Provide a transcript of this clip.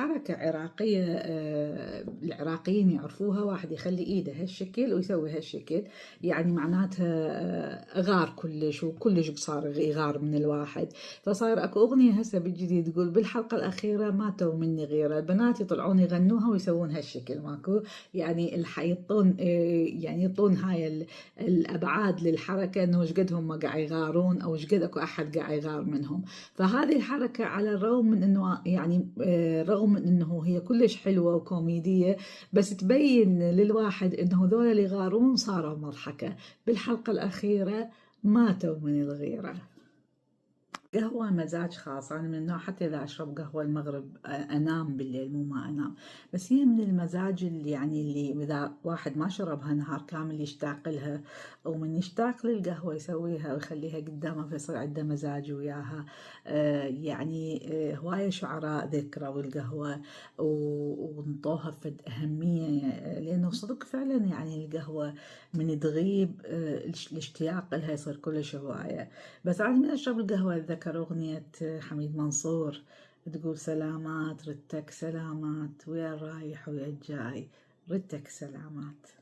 حركة عراقية، العراقيين يعرفوها، واحد يخلي إيده هالشكل ويسوي هالشكل، يعني معناتها غار كلش، وكلش صار يغار من الواحد. فصاير أكو أغنية هسه بالجديد تقول بالحلقة الأخيرة ماتوا مني غيرة، البنات يطلعون يغنوها ويسوون هالشكل ماكو، يعني يعطون يعني يعطون هاي الأبعاد للحركة، إنه وش قد هم قاعد يغارون أو وش قد أكو أحد قاعد يغار منهم. فهذه الحركة على الرغم من إنه يعني رغم انه هي كلش حلوة وكوميدية، بس تبين للواحد انه ذول اللي يغارون صاروا مضحكة، بالحلقة الأخيرة ماتوا من الغيرة. قهوة مزاج خاص، أنا من النوع حتى إذا أشرب قهوة المغرب أنام بالليل، مو ما أنام، بس هي من المزاج اللي يعني اللي إذا واحد ما شربها نهار كامل يشتاق لها، أو من يشتاق للقهوة يسويها ويخليها قدامه فيصير عنده مزاج وياها. يعني هواية شعراء ذكروا القهوة ونطوها فد أهمية، لأنه صدق فعلا يعني القهوة من تغيب الاشتياق لها يصير كلش هواية. بس عاد من أشرب القهوة أتذكر أغنية حميد منصور تقول سلامات ردتك سلامات، ويا الرايح ويا الجاي ردتك سلامات.